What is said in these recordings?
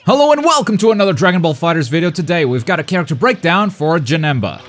Hello and welcome to another Dragon Ball FighterZ video. Today we've got a character breakdown for Janemba.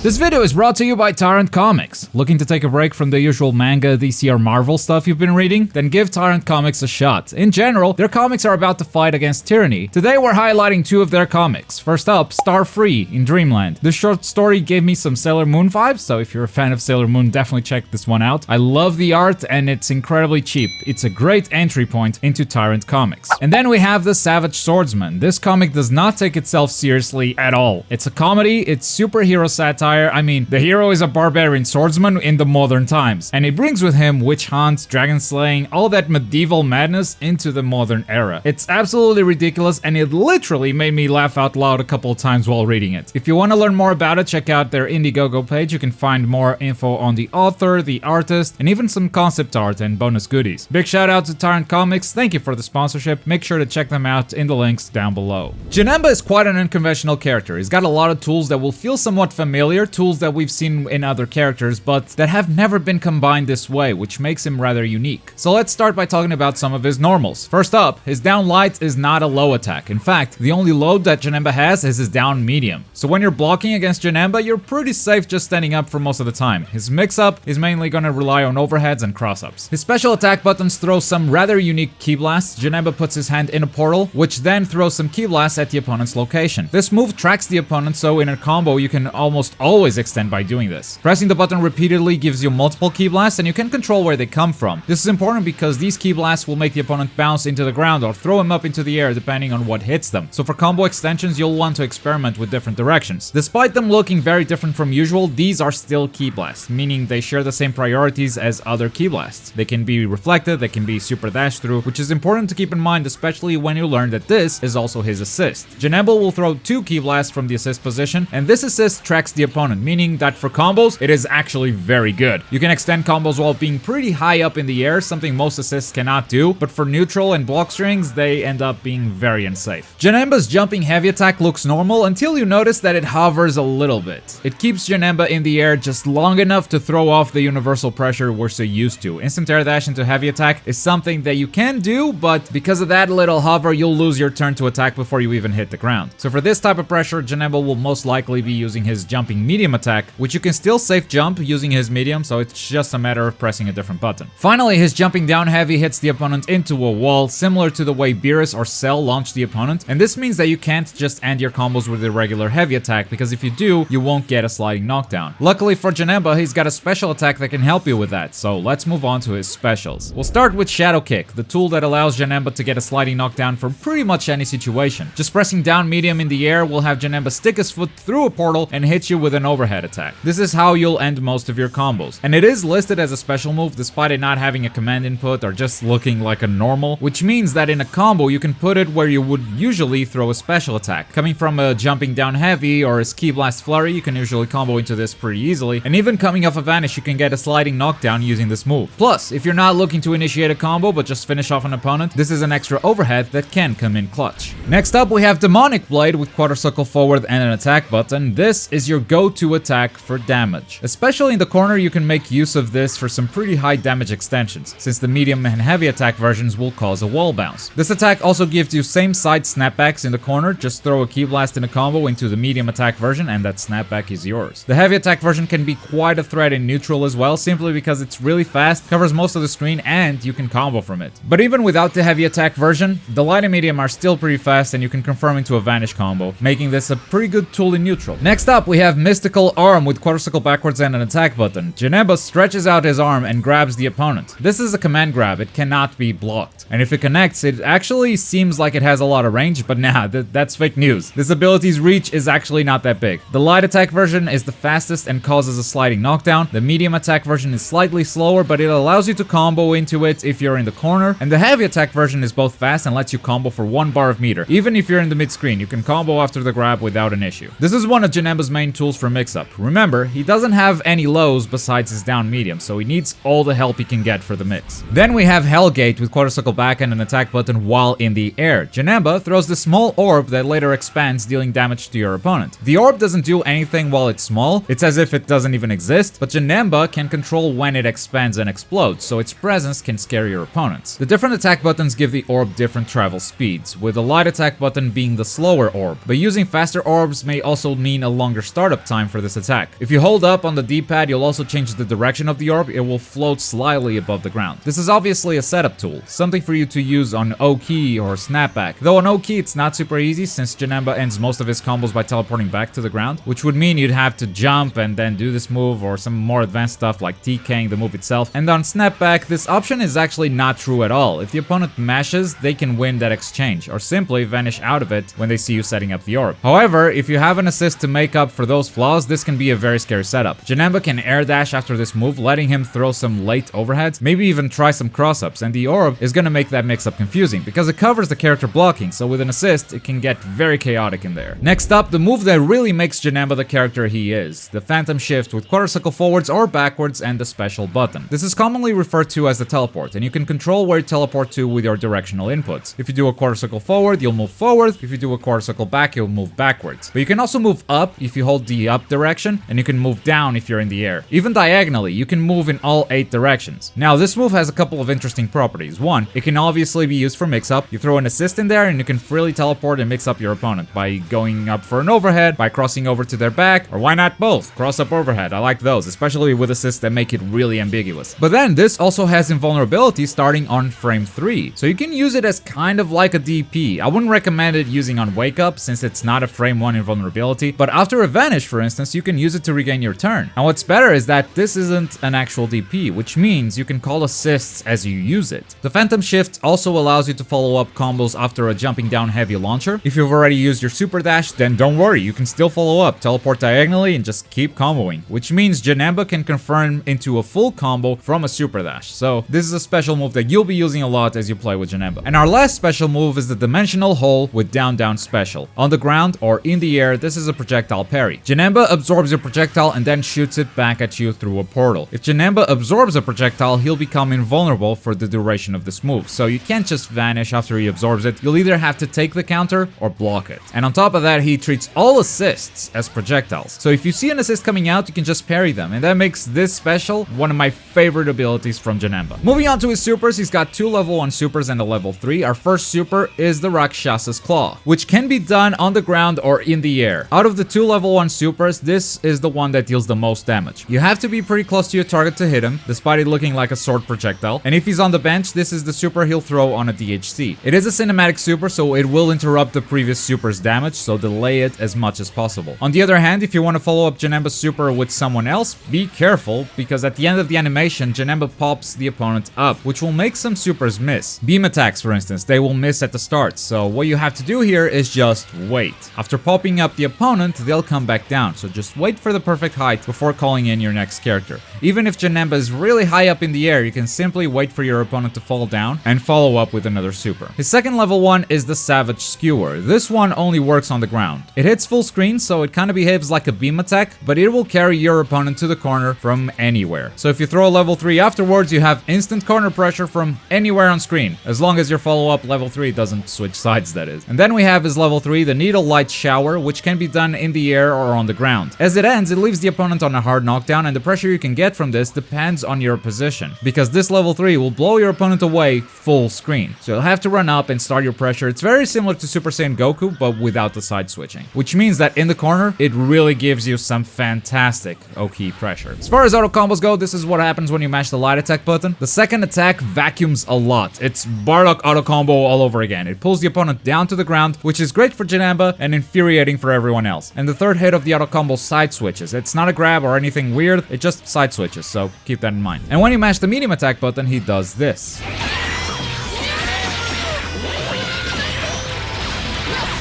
This video is brought to you by Tyrant Comics. Looking to take a break from the usual manga, DC or Marvel stuff you've been reading? Then give Tyrant Comics a shot. In general, their comics are about the fight against tyranny. Today we're highlighting two of their comics. First up, Star Free in Dreamland. This short story gave me some Sailor Moon vibes, so if you're a fan of Sailor Moon, definitely check this one out. I love the art and it's incredibly cheap. It's a great entry point into Tyrant Comics. And then we have The Savage Swordsman. This comic does not take itself seriously at all. It's a comedy, it's superhero satire. I mean, the hero is a barbarian swordsman in the modern times, and he brings with him witch hunts, dragon slaying, all that medieval madness into the modern era. It's absolutely ridiculous, and it literally made me laugh out loud a couple of times while reading it. If you want to learn more about it, check out their Indiegogo page. You can find more info on the author, the artist, and even some concept art and bonus goodies. Big shout out to Tyrant Comics, thank you for the sponsorship. Make sure to check them out in the links down below. Janemba is quite an unconventional character. He's got a lot of tools that will feel somewhat familiar, tools that we've seen in other characters, but that have never been combined this way, which makes him rather unique. So let's start by talking about some of his normals. First up, his down light is not a low attack. In fact, the only load that Janemba has is his down medium. So when you're blocking against Janemba, you're pretty safe just standing up for most of the time. His mix-up is mainly gonna rely on overheads and cross-ups. His special attack buttons throw some rather unique ki blasts. Janemba puts his hand in a portal, which then throws some ki blasts at the opponent's location. This move tracks the opponent, so in a combo you can almost always extend by doing this. Pressing the button repeatedly gives you multiple ki blasts, and you can control where they come from. This is important because these ki blasts will make the opponent bounce into the ground or throw him up into the air depending on what hits them. So for combo extensions, you'll want to experiment with different directions. Despite them looking very different from usual, these are still ki blasts, meaning they share the same priorities as other ki blasts. They can be reflected, they can be super dash through, which is important to keep in mind, especially when you learn that this is also his assist. Janemba will throw two ki blasts from the assist position, and this assist tracks the opponent, meaning that for combos, it is actually very good. You can extend combos while being pretty high up in the air, something most assists cannot do, but for neutral and block strings, they end up being very unsafe. Janemba's jumping heavy attack looks normal until you notice that it hovers a little bit. It keeps Janemba in the air just long enough to throw off the universal pressure we're so used to. Instant air dash into heavy attack is something that you can do, but because of that little hover, you'll lose your turn to attack before you even hit the ground. So for this type of pressure, Janemba will most likely be using his jumping medium attack, which you can still safe jump using his medium, so it's just a matter of pressing a different button. Finally, his jumping down heavy hits the opponent into a wall, similar to the way Beerus or Cell launch the opponent, and this means that you can't just end your combos with a regular heavy attack, because if you do, you won't get a sliding knockdown. Luckily for Janemba, he's got a special attack that can help you with that, so let's move on to his specials. We'll start with Shadow Kick, the tool that allows Janemba to get a sliding knockdown from pretty much any situation. Just pressing down medium in the air will have Janemba stick his foot through a portal and hit you with an overhead attack. This is how you'll end most of your combos. And it is listed as a special move despite it not having a command input or just looking like a normal, which means that in a combo you can put it where you would usually throw a special attack. Coming from a jumping down heavy or a ki blast flurry, you can usually combo into this pretty easily, and even coming off a vanish you can get a sliding knockdown using this move. Plus, if you're not looking to initiate a combo but just finish off an opponent, this is an extra overhead that can come in clutch. Next up we have Demonic Blade with quarter circle forward and an attack button. This is your go-to attack for damage. Especially in the corner, you can make use of this for some pretty high damage extensions, since the medium and heavy attack versions will cause a wall bounce. This attack also gives you same side snapbacks in the corner. Just throw a ki blast in a combo into the medium attack version and that snapback is yours. The heavy attack version can be quite a threat in neutral as well, simply because it's really fast, covers most of the screen, and you can combo from it. But even without the heavy attack version, the light and medium are still pretty fast and you can confirm into a vanish combo, making this a pretty good tool in neutral. Next up we have Mystical Arm with quarter circle backwards and an attack button. Janemba stretches out his arm and grabs the opponent. This is a command grab, it cannot be blocked. And if it connects, it actually seems like it has a lot of range, but nah, that's fake news. This ability's reach is actually not that big. The light attack version is the fastest and causes a sliding knockdown. The medium attack version is slightly slower, but it allows you to combo into it if you're in the corner. And the heavy attack version is both fast and lets you combo for 1 bar of meter. Even if you're in the mid screen, you can combo after the grab without an issue. This is one of Janemba's main tools for for mix-up. Remember, he doesn't have any lows besides his down medium, so he needs all the help he can get for the mix. Then we have Hellgate with quarter circle back and an attack button while in the air. Janemba throws the small orb that later expands, dealing damage to your opponent. The orb doesn't do anything while it's small, it's as if it doesn't even exist, but Janemba can control when it expands and explodes, so its presence can scare your opponents. The different attack buttons give the orb different travel speeds, with the light attack button being the slower orb, but using faster orbs may also mean a longer startup time for this attack. If you hold up on the D-pad, you'll also change the direction of the orb, it will float slightly above the ground. This is obviously a setup tool, something for you to use on O-key or snapback, though on O-key it's not super easy since Janemba ends most of his combos by teleporting back to the ground, which would mean you'd have to jump and then do this move or some more advanced stuff like TKing the move itself. And on snapback, this option is actually not true at all. If the opponent mashes, they can win that exchange or simply vanish out of it when they see you setting up the orb. However, if you have an assist to make up for those flaws, this can be a very scary setup. Janemba can air dash after this move, letting him throw some late overheads, maybe even try some cross-ups, and the orb is gonna make that mix-up confusing because it covers the character blocking, so with an assist, it can get very chaotic in there. Next up, the move that really makes Janemba the character he is, the Phantom Shift with quarter circle forwards or backwards and the special button. This is commonly referred to as the teleport, and you can control where you teleport to with your directional inputs. If you do a quarter circle forward, you'll move forward. If you do a quarter circle back, you'll move backwards. But you can also move up if you hold the up direction, and you can move down if you're in the air. Even diagonally, you can move in all 8 directions. Now, this move has a couple of interesting properties. One, it can obviously be used for mix-up. You throw an assist in there, and you can freely teleport and mix up your opponent by going up for an overhead, by crossing over to their back, or why not both? Cross up overhead. I like those, especially with assists that make it really ambiguous. But then this also has invulnerability starting on frame 3, so you can use it as kind of like a DP. I wouldn't recommend it using on wake up since it's not a frame 1 invulnerability, but after a vanish, for instance, you can use it to regain your turn. And what's better is that this isn't an actual DP, which means you can call assists as you use it. The Phantom Shift also allows you to follow up combos after a jumping down heavy launcher. If you've already used your super dash, then don't worry, you can still follow up, teleport diagonally, and just keep comboing, which means Janemba can confirm into a full combo from a super dash. So this is a special move that you'll be using a lot as you play with Janemba. And our last special move is the Dimensional Hole with down down special. On the ground or in the air, this is a projectile parry. Janemba absorbs your projectile and then shoots it back at you through a portal. If Janemba absorbs a projectile, he'll become invulnerable for the duration of this move, so you can't just vanish after he absorbs it. You'll either have to take the counter or block it. And on top of that, he treats all assists as projectiles. So if you see an assist coming out, you can just parry them, and that makes this special one of my favorite abilities from Janemba. Moving on to his supers, he's got 2 level 1 supers and a level 3. Our first super is the Rakshasa's Claw, which can be done on the ground or in the air. Out of the 2 level 1 supers, this is the one that deals the most damage. You have to be pretty close to your target to hit him, despite it looking like a sword projectile. And if he's on the bench, this is the super he'll throw on a DHC. It is a cinematic super, so it will interrupt the previous super's damage, so delay it as much as possible. On the other hand, if you want to follow up Janemba's super with someone else, be careful, because at the end of the animation, Janemba pops the opponent up, which will make some supers miss. Beam attacks, for instance, they will miss at the start, so what you have to do here is just wait. After popping up the opponent, they'll come back down, so just wait for the perfect height before calling in your next character. Even if Janemba is really high up in the air, you can simply wait for your opponent to fall down and follow up with another super. His second level 1 is the Savage Skewer. This one only works on the ground. It hits full screen, so it kind of behaves like a beam attack, but it will carry your opponent to the corner from anywhere. So if you throw a level 3 afterwards, you have instant corner pressure from anywhere on screen, as long as your follow-up level 3 doesn't switch sides, that is. And then we have his level 3, the Needle Light Shower, which can be done in the air or on the ground. As it ends, it leaves the opponent on a hard knockdown, and the pressure you can get from this depends on your position, because this level 3 will blow your opponent away full screen. So you'll have to run up and start your pressure. It's very similar to Super Saiyan Goku, but without the side switching, which means that in the corner, it really gives you some fantastic O-key pressure. As far as auto combos go, this is what happens when you mash the light attack button. The second attack vacuums a lot. It's Bardock auto combo all over again. It pulls the opponent down to the ground, which is great for Janemba and infuriating for everyone else. And the third hit of the auto combo side switches. It's not a grab or anything weird, it just side switches, so keep that in mind. And when you mash the medium attack button, he does this.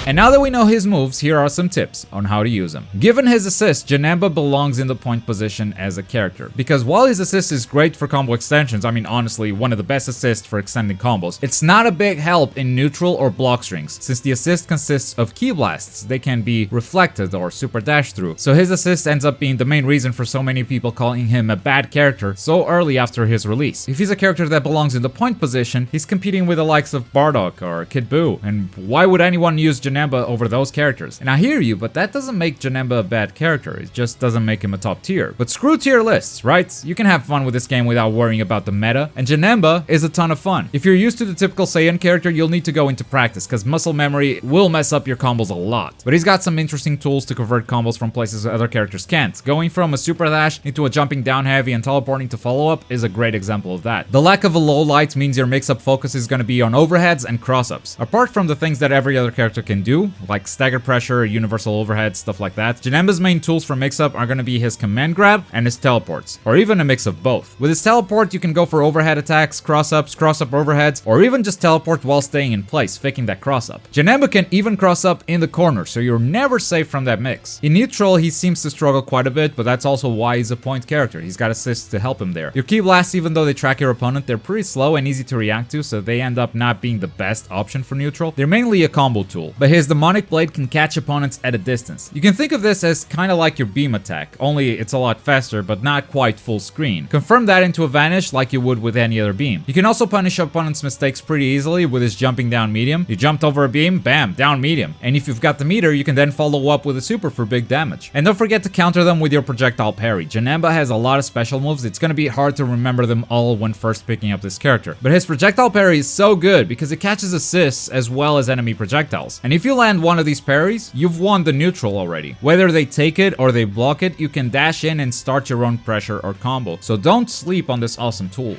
And now that we know his moves, here are some tips on how to use them. Given his assist, Janemba belongs in the point position as a character, because while his assist is great for combo extensions, I mean honestly one of the best assists for extending combos, it's not a big help in neutral or block strings, since the assist consists of ki blasts. They can be reflected or super dashed through, so his assist ends up being the main reason for so many people calling him a bad character so early after his release. If he's a character that belongs in the point position, he's competing with the likes of Bardock or Kid Buu, and why would anyone use Janemba over those characters? And I hear you, but that doesn't make Janemba a bad character, it just doesn't make him a top tier. But screw tier lists, right? You can have fun with this game without worrying about the meta, and Janemba is a ton of fun. If you're used to the typical Saiyan character, you'll need to go into practice, because muscle memory will mess up your combos a lot. But he's got some interesting tools to convert combos from places other characters can't. Going from a super dash into a jumping down heavy and teleporting to follow up is a great example of that. The lack of a low light means your mix-up focus is going to be on overheads and cross-ups. Apart from the things that every other character can do, like stagger pressure, universal overhead, stuff like that, Janemba's main tools for mix-up are going to be his command grab and his teleports, or even a mix of both. With his teleport, you can go for overhead attacks, cross-ups, cross-up overheads, or even just teleport while staying in place, faking that cross-up. Janemba can even cross-up in the corner, so you're never safe from that mix. In neutral, he seems to struggle quite a bit, but that's also why he's a point character. He's got assists to help him there. Your ki blasts, even though they track your opponent, they're pretty slow and easy to react to, so they end up not being the best option for neutral. They're mainly a combo tool, but his demonic blade can catch opponents at a distance. You can think of this as kind of like your beam attack, only it's a lot faster, but not quite full screen. Confirm that into a vanish like you would with any other beam. You can also punish opponents' mistakes pretty easily with his jumping down medium. You jumped over a beam, bam, down medium. And if you've got the meter, you can then follow up with a super for big damage. And don't forget to counter them with your projectile parry. Janemba has a lot of special moves. It's gonna be hard to remember them all when first picking up this character. But his projectile parry is so good because it catches assists as well as enemy projectiles. And if you land one of these parries, you've won the neutral already. Whether they take it or they block it, you can dash in and start your own pressure or combo. So don't sleep on this awesome tool.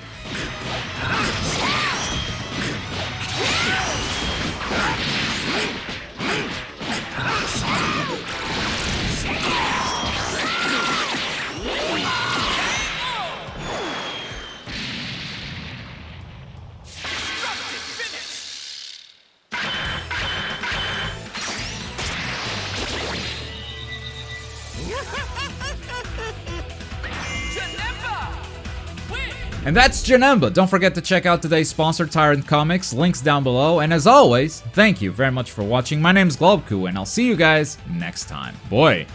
And that's Janemba. Don't forget to check out today's sponsor, Tyrant Comics, links down below. And as always, thank you very much for watching. My name is Globku, and I'll see you guys next time. Boy.